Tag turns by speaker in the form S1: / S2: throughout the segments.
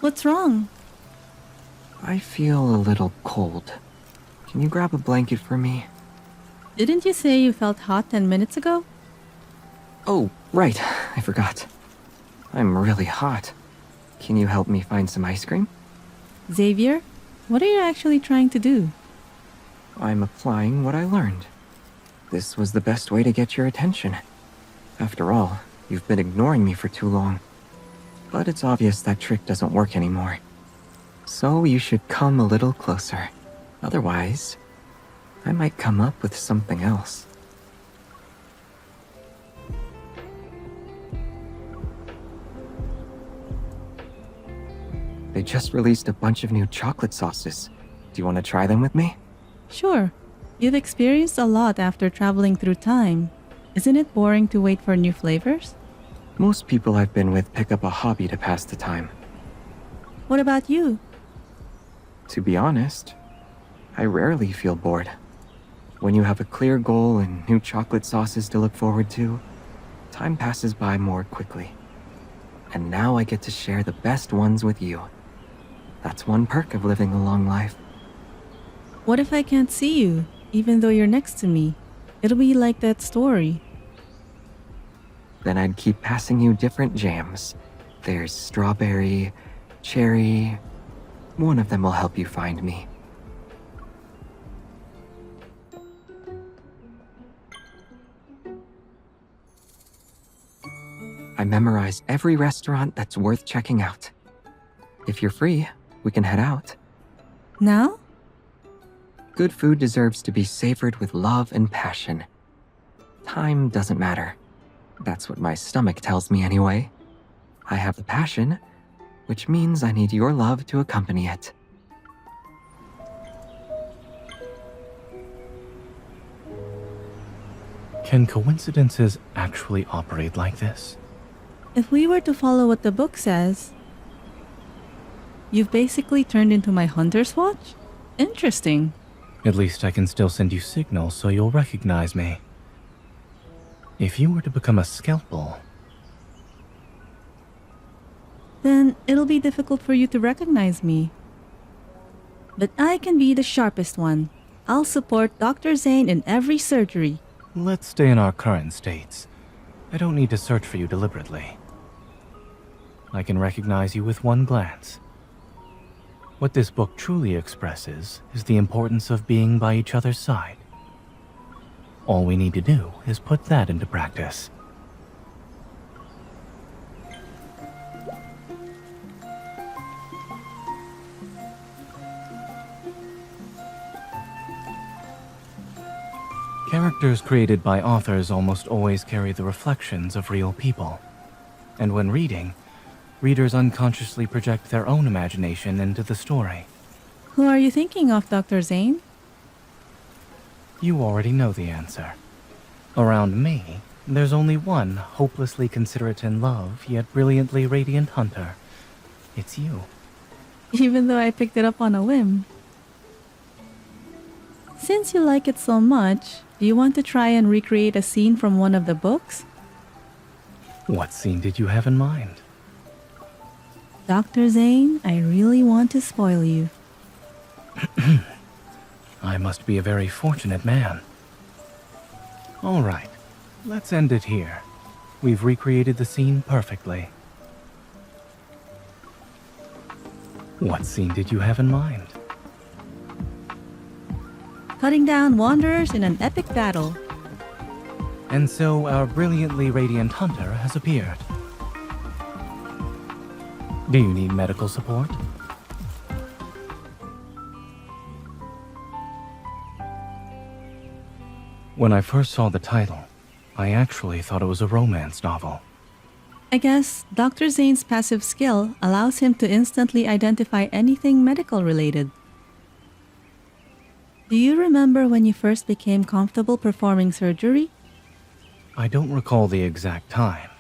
S1: What's wrong?
S2: I feel a little cold. Can you grab a blanket for me?
S1: Didn't you say you felt hot 10 minutes ago?
S2: Oh, right. I forgot. I'm really hot. Can you help me find some ice cream?
S1: Xavier, what are you actually trying to do?
S2: I'm applying what I learned. This was the best way to get your attention. After all, you've been ignoring me for too long. But it's obvious that trick doesn't work anymore. So you should come a little closer. Otherwise, I might come up with something else. They just released a bunch of new chocolate sauces. Do you want to try them with me?
S1: Sure. You've experienced a lot after traveling through time. Isn't it boring to wait for new flavors?
S2: Most people I've been with pick up a hobby to pass the time.
S1: What about you?
S2: To be honest, I rarely feel bored. When you have a clear goal and new chocolate sauces to look forward to, time passes by more quickly. And now I get to share the best ones with you. That's one perk of living a long life.
S1: What if I can't see you, even though you're next to me? It'll be like that story.
S2: Then I'd keep passing you different jams. There's strawberry, cherry. One of them will help you find me. I memorize every restaurant that's worth checking out. If you're free, we can head out.
S1: Now?
S2: Good food deserves to be savored with love and passion. Time doesn't matter. That's what my stomach tells me anyway. I have the passion, which means I need your love to accompany it.
S3: Can coincidences actually operate like this?
S1: If we were to follow what the book says, you've basically turned into my hunter's watch? Interesting.
S3: At least I can still send you signals so you'll recognize me. If you were to become a scalpel,
S1: Then it'll be difficult for you to recognize me. But I can be the sharpest one. I'll support Dr. Zayne in every surgery.
S3: let's stay in our current states. I don't need to search for you deliberately. I can recognize you with one glance. What this book truly expresses is the importance of being by each other's side. All we need to do is put that into practice. Characters created by authors almost always carry the reflections of real people. And when reading, readers unconsciously project their own imagination into the story.
S1: Who are you thinking of, Dr. Zayne?
S3: You already know the answer. Around me, there's only one hopelessly considerate in love, yet brilliantly radiant hunter. It's you.
S1: Even though I picked it up on a whim. Since you like it so much, do you want to try and recreate a scene from one of the books?
S3: What scene did you have in mind?
S1: Dr. Zayne, I really want to spoil you.
S3: I must be a very fortunate man. All right, let's end it here. We've recreated the scene perfectly. What scene did you have in mind?
S1: Cutting down wanderers in an epic battle.
S3: And so our brilliantly radiant hunter has appeared. Do you need medical support? When I first saw the title, I actually thought it was a romance novel.
S1: I guess Dr. Zayne's passive skill allows him to instantly identify anything medical related. Do you remember when you first became comfortable performing surgery?
S3: I don't recall the exact time.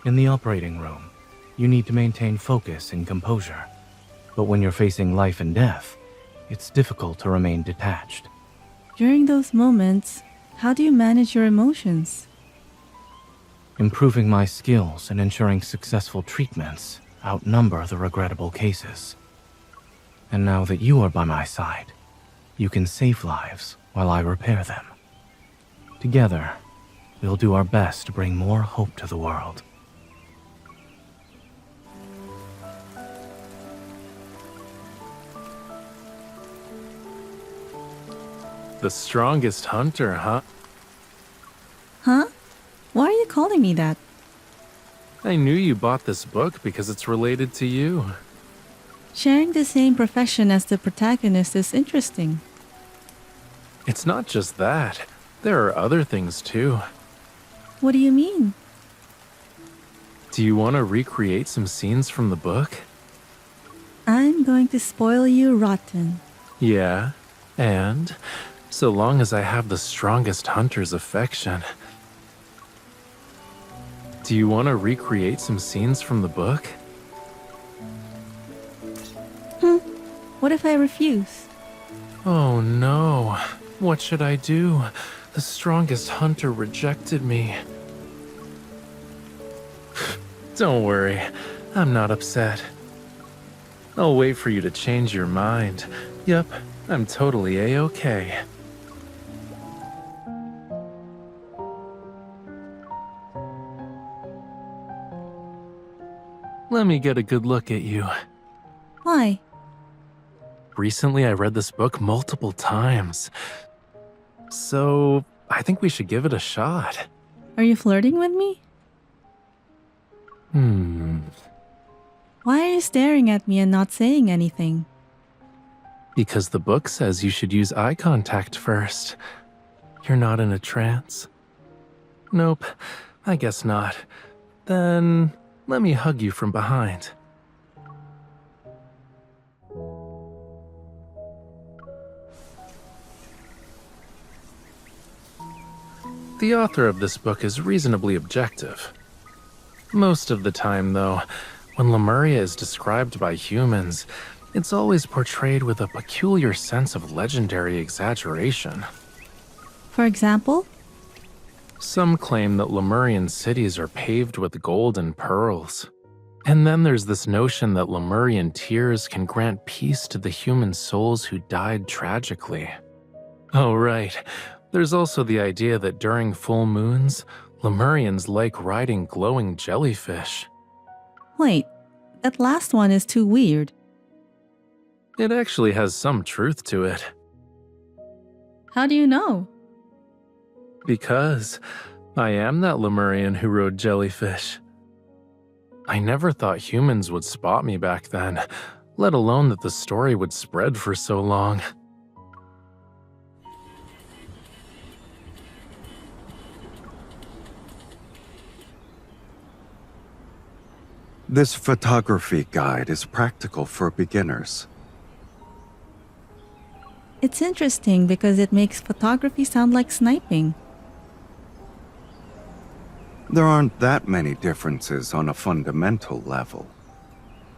S3: In the operating room, you need to maintain focus and composure. But when you're facing life and death, it's difficult to remain detached.
S1: During those moments, how do you manage your emotions?
S3: Improving my skills and ensuring successful treatments outnumber the regrettable cases. And now that you are by my side, you can save lives while I repair them. Together, we'll do our best to bring more hope to the world.
S4: The strongest hunter, huh?
S1: Huh? Why are you calling me that?
S4: I knew you bought this book because it's related to you.
S1: Sharing the same profession as the protagonist is interesting.
S4: It's not just that. There are other things too.
S1: What do you mean?
S4: Do you want to recreate some scenes from the book?
S1: I'm going to spoil you rotten.
S4: Yeah, and so long as I have the strongest hunter's affection. Do you want to recreate some scenes from the book?
S1: What if I refuse?
S4: Oh no. What should I do? The strongest hunter rejected me. Don't worry, I'm not upset. I'll wait for you to change your mind. Yep, I'm totally A-okay. Let me get a good look at you.
S1: Why?
S4: Recently, I read this book multiple times. So, I think we should give it a shot.
S1: Are you flirting with me? Why are you staring at me and not saying anything?
S4: Because the book says you should use eye contact first. You're not in a trance? Nope, I guess not. Then, let me hug you from behind. The author of this book is reasonably objective. Most of the time, though, when Lemuria is described by humans, it's always portrayed with a peculiar sense of legendary exaggeration.
S1: For example?
S4: Some claim that Lemurian cities are paved with gold and pearls. And then there's this notion that Lemurian tears can grant peace to the human souls who died tragically. Oh, right. There's also the idea that during full moons, Lemurians like riding glowing jellyfish.
S1: Wait, that last one is too weird.
S4: It actually has some truth to it.
S1: How do you know?
S4: Because I am that Lemurian who rode jellyfish. I never thought humans would spot me back then, let alone that the story would spread for so long.
S5: This photography guide is practical for beginners.
S1: It's interesting because it makes photography sound like sniping.
S5: There aren't that many differences on a fundamental level.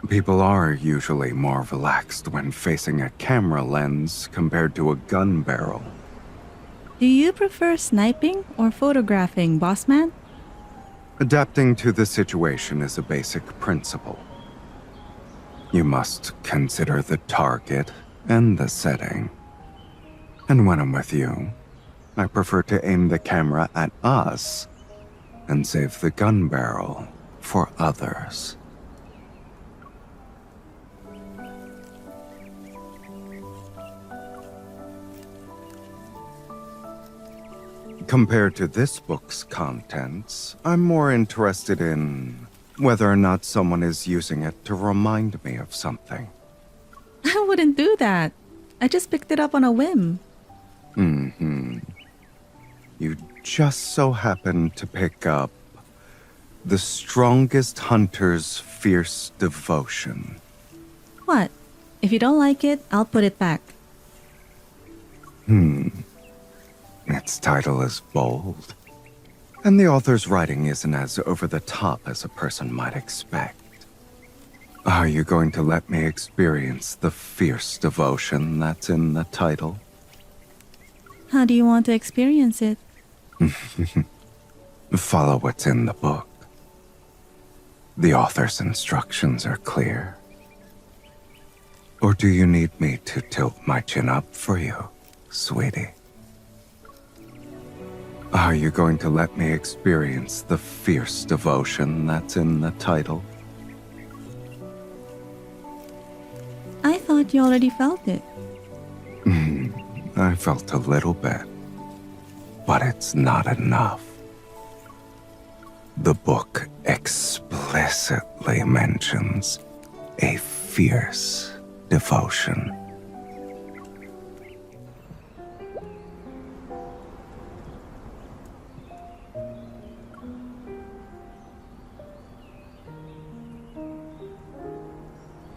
S5: People are usually more relaxed when facing a camera lens compared to a gun barrel.
S1: Do you prefer sniping or photographing, boss man?
S5: Adapting to the situation is a basic principle. You must consider the target and the setting. And when I'm with you, I prefer to aim the camera at us and save the gun barrel for others. Compared to this book's contents, I'm more interested in whether or not someone is using it to remind me of something.
S1: I wouldn't do that. I just picked it up on a whim.
S5: You just so happen to pick up the strongest hunter's fierce devotion.
S1: What? If you don't like it, I'll put it back.
S5: Its title is bold, and the author's writing isn't as over-the-top as a person might expect. Are you going to let me experience the fierce devotion that's in the title?
S1: How do you want to experience it?
S5: Follow what's in the book. The author's instructions are clear. Or do you need me to tilt my chin up for you, sweetie? Are you going to let me experience the fierce devotion that's in the title?
S1: I thought you already felt it.
S5: I felt a little bit, but it's not enough. The book explicitly mentions a fierce devotion.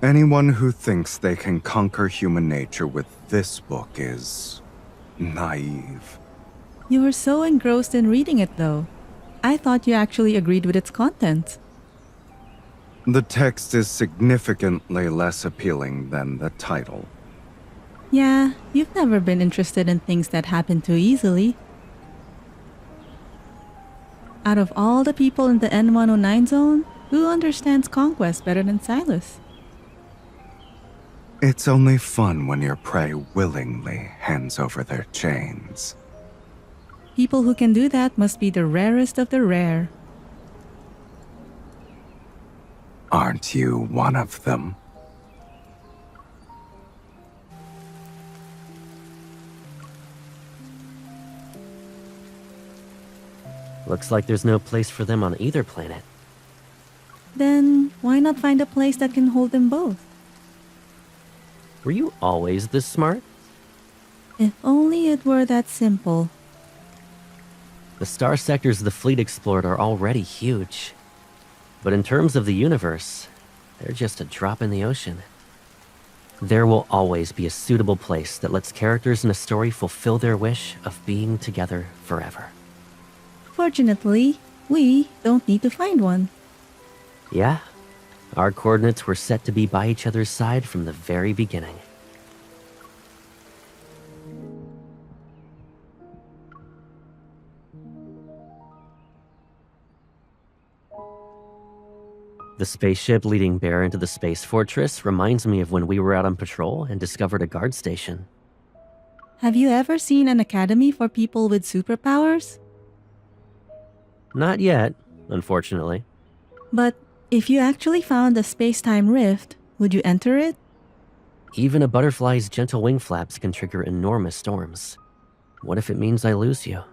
S5: Anyone who thinks they can conquer human nature with this book is naive.
S1: You were so engrossed in reading it, though. I thought you actually agreed with its contents.
S5: The text is significantly less appealing than the title.
S1: Yeah, you've never been interested in things that happen too easily. Out of all the people in the N109 zone, who understands conquest better than Sylus?
S5: It's only fun when your prey willingly hands over their chains.
S1: People who can do that must be the rarest of the rare.
S5: Aren't you one of them?
S6: Looks like there's no place for them on either planet.
S1: Then why not find a place that can hold them both?
S6: Were you always this smart?
S1: If only it were that simple.
S6: The star sectors the fleet explored are already huge. But in terms of the universe, they're just a drop in the ocean. There will always be a suitable place that lets characters in a story fulfill their wish of being together forever.
S1: Fortunately, we don't need to find one.
S6: Yeah, our coordinates were set to be by each other's side from the very beginning. The spaceship leading Baryn to the space fortress reminds me of when we were out on patrol and discovered a guard station.
S1: Have you ever seen an academy for people with superpowers?
S6: Not yet, unfortunately.
S1: But if you actually found a space-time rift, would you enter it?
S6: Even a butterfly's gentle wing flaps can trigger enormous storms. What if it means I lose you?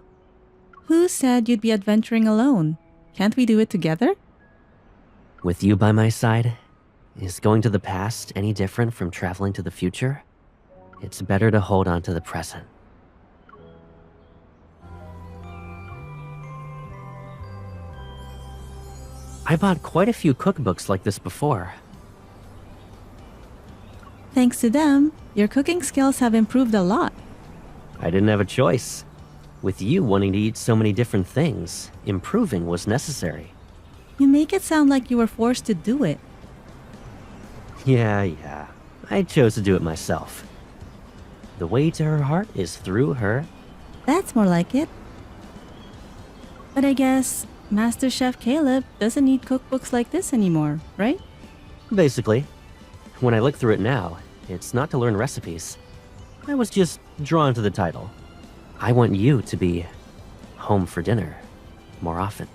S1: Who said you'd be adventuring alone? Can't we do it together?
S6: With you by my side, is going to the past any different from traveling to the future? It's better to hold on to the present. I bought quite a few cookbooks like this before.
S1: Thanks to them, your cooking skills have improved a lot.
S6: I didn't have a choice. With you wanting to eat so many different things, improving was necessary.
S1: You make it sound like you were forced to do it.
S6: Yeah. I chose to do it myself. The way to her heart is through her.
S1: That's more like it. But I guess Master Chef Caleb doesn't need cookbooks like this anymore, right?
S6: Basically. When I look through it now, it's not to learn recipes. I was just drawn to the title. I want you to be home for dinner more often.